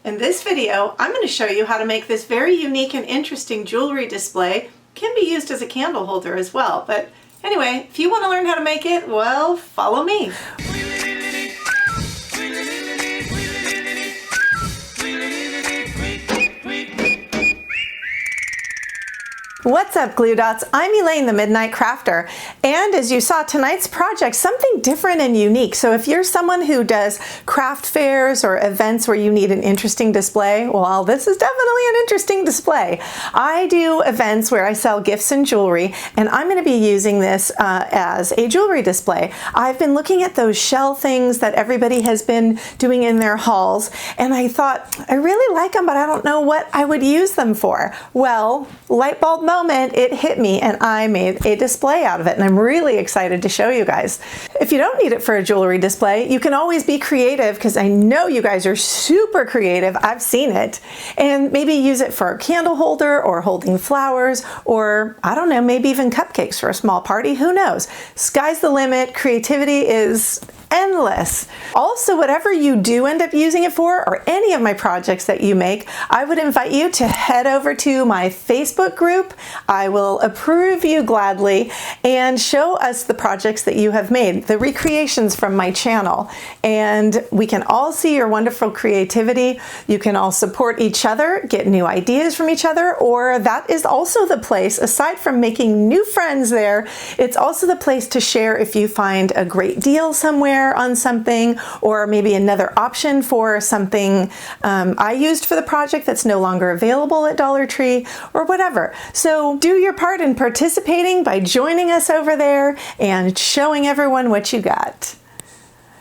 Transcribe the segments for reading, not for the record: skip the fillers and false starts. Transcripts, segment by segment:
In this video, I'm going to show you how to make this very unique and interesting jewelry display. Can be used as a candle holder as well, but anyway, if you want to learn how to make it, well, follow me. What's up, Glue Dots? I'm Elaine, the Midnight Crafter, and as you saw, tonight's project, something different and unique. So if you're someone who does craft fairs or events where you need an interesting display, well, this is definitely an interesting display. I do events where I sell gifts and jewelry, and I'm going to be using this as a jewelry display. I've been looking at those shell things that everybody has been doing in their halls, and I thought, I really like them, but I don't know what I would use them for. Well, light bulb moment, it hit me and I made a display out of it, and I'm really excited to show you guys. If you don't need it for a jewelry display, you can always be creative, because I know you guys are super creative. I've seen it. And maybe use it for a candle holder or holding flowers, or I don't know, maybe even cupcakes for a small party. Who knows? Sky's the limit. Creativity is endless. Also, whatever you do end up using it for, or any of my projects that you make, I would invite you to head over to my Facebook group. I will approve you gladly and show us the projects that you have made, the recreations from my channel, and we can all see your wonderful creativity. You can all support each other, get new ideas from each other, or that is also the place, aside from making new friends there, it's also the place to share if you find a great deal somewhere on something, or maybe another option for something I used for the project that's no longer available at Dollar Tree, or whatever. So do your part in participating by joining us over there and showing everyone what you got.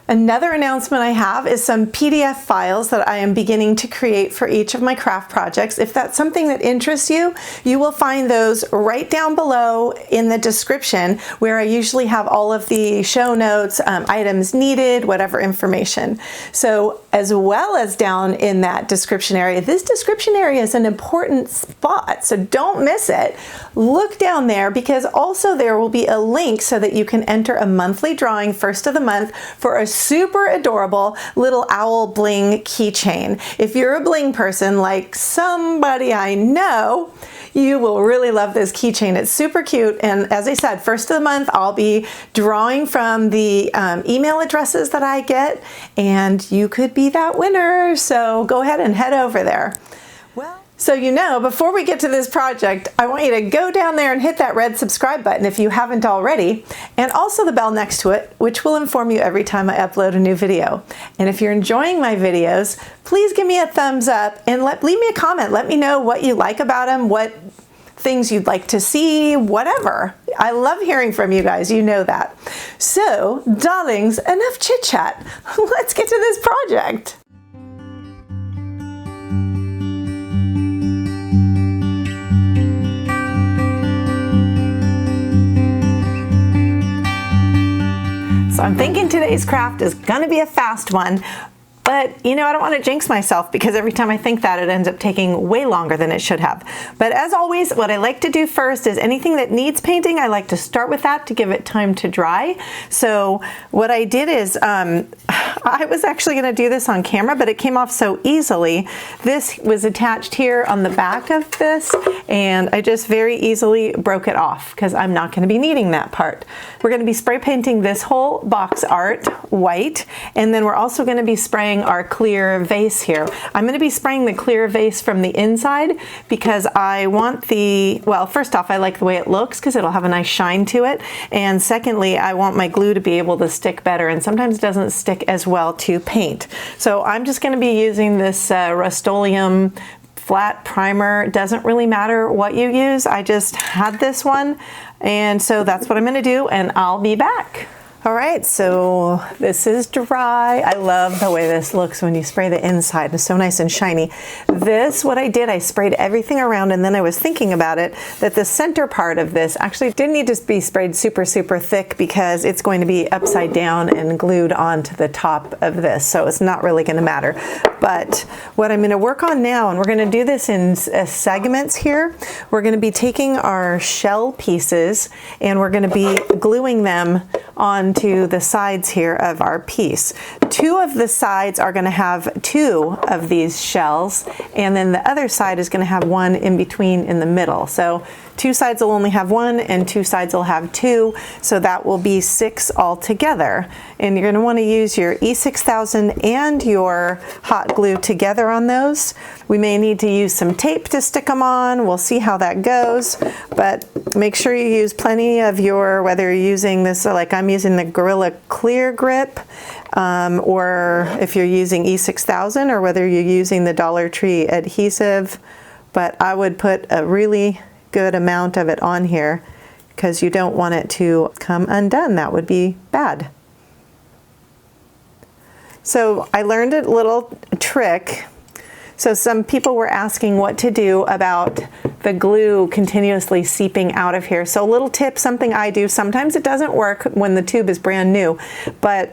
Another announcement I have is some PDF files that I am beginning to create for each of my craft projects. If that's something that interests you, you will find those right down below in the description, where I usually have all of the show notes, items needed, whatever information. So as well as down in that description area, this description area is an important spot, so don't miss it. Look down there, because also there will be a link so that you can enter a monthly drawing first of the month for a super adorable little owl bling keychain. If you're a bling person like somebody I know, you will really love this keychain. It's super cute, and as I said, first of the month I'll be drawing from the email addresses that I get, and you could be that winner, so go ahead and head over there. So before we get to this project, I want you to go down there and hit that red subscribe button if you haven't already, and also the bell next to it, which will inform you every time I upload a new video. And if you're enjoying my videos, please give me a thumbs up and leave me a comment. Let me know what you like about them, what things you'd like to see, whatever. I love hearing from you guys, you know that. So, darlings, enough chit chat. Let's get to this project. So I'm thinking today's craft is gonna be a fast one, but I don't want to jinx myself, because every time I think that, it ends up taking way longer than it should have. But as always, what I like to do first is anything that needs painting, I like to start with that to give it time to dry. So what I did is, I was actually going to do this on camera, but it came off so easily. This was attached here on the back of this, and I just very easily broke it off, because I'm not going to be needing that part. We're going to be spray painting this whole box art white, and then we're also going to be spraying our clear vase here. I'm going to be spraying the clear vase from the inside, because I want well, first off, I like the way it looks, because it'll have a nice shine to it, and secondly, I want my glue to be able to stick better, and sometimes it doesn't stick as well to paint. So I'm just going to be using this Rust-Oleum flat primer. It doesn't really matter what you use. I just had this one, and so that's what I'm going to do, and I'll be back. All right, so this is dry. I love the way this looks when you spray the inside. It's so nice and shiny. What I did, I sprayed everything around, and then I was thinking about it, that the center part of this actually didn't need to be sprayed super, super thick, because it's going to be upside down and glued onto the top of this, so it's not really gonna matter. But what I'm going to work on now, and we're going to do this in segments here, we're going to be taking our shell pieces and we're going to be gluing them onto the sides here of our piece. Two of the sides are going to have two of these shells, and then the other side is going to have one in between in the middle. So two sides will only have one and two sides will have two, so that will be 6 altogether. And you're going to want to use your E6000 and your hot glue together on those. We may need to use some tape to stick them on. We'll see how that goes, but make sure you use plenty of your, whether you're using this, like I'm using the Gorilla Clear Grip, or if you're using E6000, or whether you're using the Dollar Tree adhesive, but I would put a really good amount of it on here because you don't want it to come undone. That would be bad. So I learned a little trick. So some people were asking what to do about the glue continuously seeping out of here. So a little tip, something I do, sometimes it doesn't work when the tube is brand new, but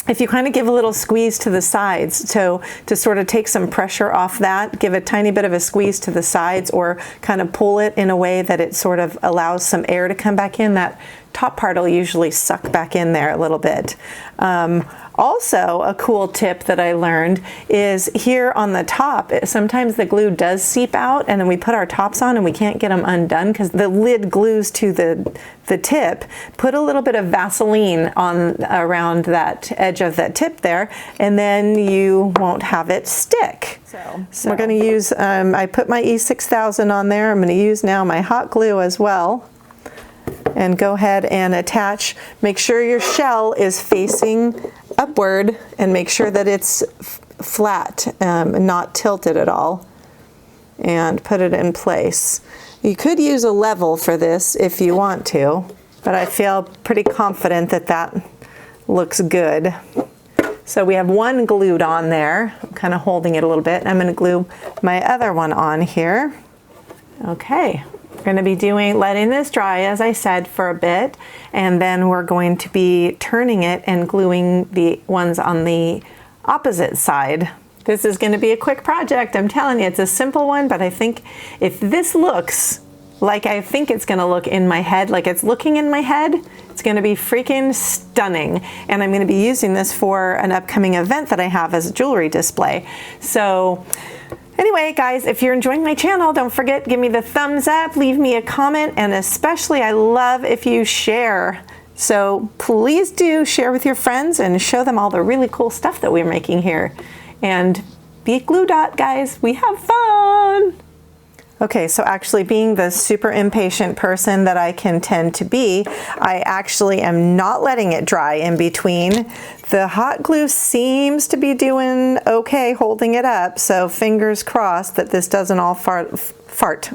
if you kind of give a little squeeze to the sides, so to sort of take some pressure off that, give a tiny bit of a squeeze to the sides, or kind of pull it in a way that it sort of allows some air to come back in, that top part will usually suck back in there a little bit. Also, a cool tip that I learned is here on the top, sometimes the glue does seep out and then we put our tops on and we can't get them undone because the lid glues to the tip. Put a little bit of Vaseline on around that edge of that tip there, and then you won't have it stick. So we're going to use, I put my E6000 on there. I'm going to use now my hot glue as well. And go ahead and attach. Make sure your shell is facing upward and make sure that it's flat, not tilted at all. And put it in place. You could use a level for this if you want to, but I feel pretty confident that that looks good. So we have one glued on there. I'm kind of holding it a little bit. I'm going to glue my other one on here. Okay. We're going to be letting this dry, as I said, for a bit, and then we're going to be turning it and gluing the ones on the opposite side. This is going to be a quick project. I'm telling you, it's a simple one, but I think if this looks like I think it's going to look in my head, like it's looking in my head, it's going to be freaking stunning. And I'm going to be using this for an upcoming event that I have as a jewelry display. So anyway, guys, if you're enjoying my channel, don't forget, give me the thumbs up, leave me a comment, and especially I love if you share. So please do share with your friends and show them all the really cool stuff that we're making here. And be glue dot, guys, we have fun. Okay, so actually being the super impatient person that I can tend to be, I actually am not letting it dry in between. The hot glue seems to be doing okay holding it up, so fingers crossed that this doesn't all fart apart,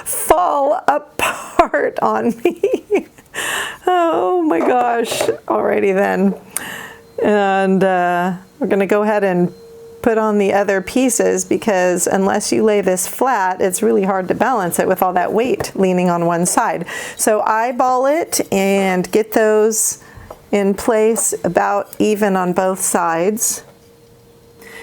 fall apart on me. Oh my gosh, alrighty then. And we're gonna go ahead and put on the other pieces, because unless you lay this flat, it's really hard to balance it with all that weight leaning on one side. So eyeball it and get those in place about even on both sides.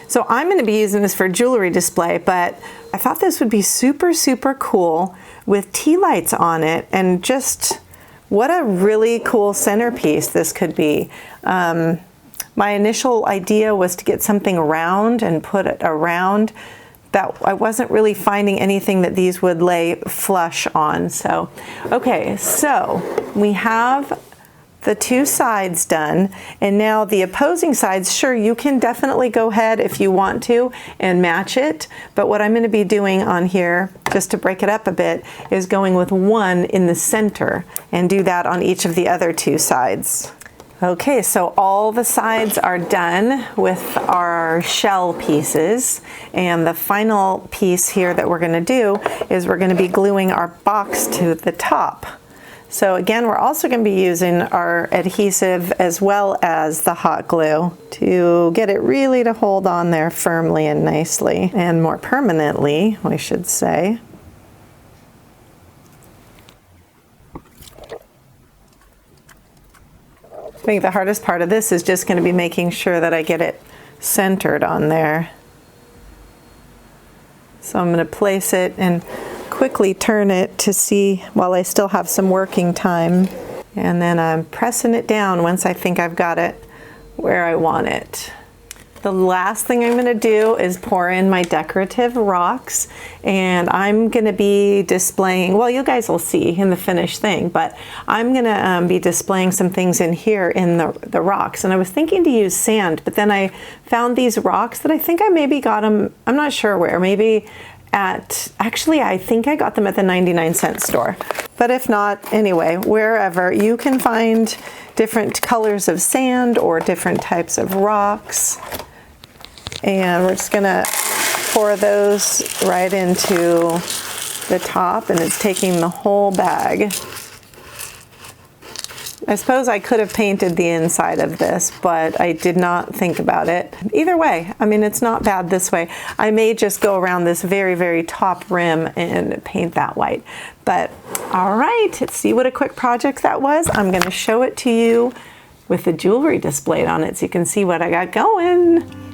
So I'm going to be using this for jewelry display, but I thought this would be super, super cool with tea lights on it, and just what a really cool centerpiece this could be. My initial idea was to get something round and put it around. That I wasn't really finding anything that these would lay flush on. So, okay, so we have the two sides done, and now the opposing sides, sure, you can definitely go ahead if you want to and match it, but what I'm going to be doing on here, just to break it up a bit, is going with one in the center and do that on each of the other two sides. Okay, so all the sides are done with our shell pieces, and the final piece here that we're going to do is we're going to be gluing our box to the top. So again, we're also going to be using our adhesive as well as the hot glue to get it really to hold on there firmly and nicely, and more permanently, I should say. I think the hardest part of this is just going to be making sure that I get it centered on there. So I'm going to place it and quickly turn it to see while I still have some working time. And then I'm pressing it down once I think I've got it where I want it. The last thing I'm going to do is pour in my decorative rocks, and I'm going to be displaying, well, you guys will see in the finished thing, but I'm going to be displaying some things in here in the rocks. And I was thinking to use sand, but then I found these rocks that I think I maybe got them, I'm not sure where, maybe actually I think I got them at the 99-cent store. But if not, anyway, wherever you can find different colors of sand or different types of rocks. And we're just gonna pour those right into the top, and it's taking the whole bag. I suppose I could have painted the inside of this, but I did not think about it. Either way, I mean, it's not bad this way. I may just go around this very, very top rim and paint that white. But all right, let's see what a quick project that was. I'm gonna show it to you with the jewelry displayed on it so you can see what I got going.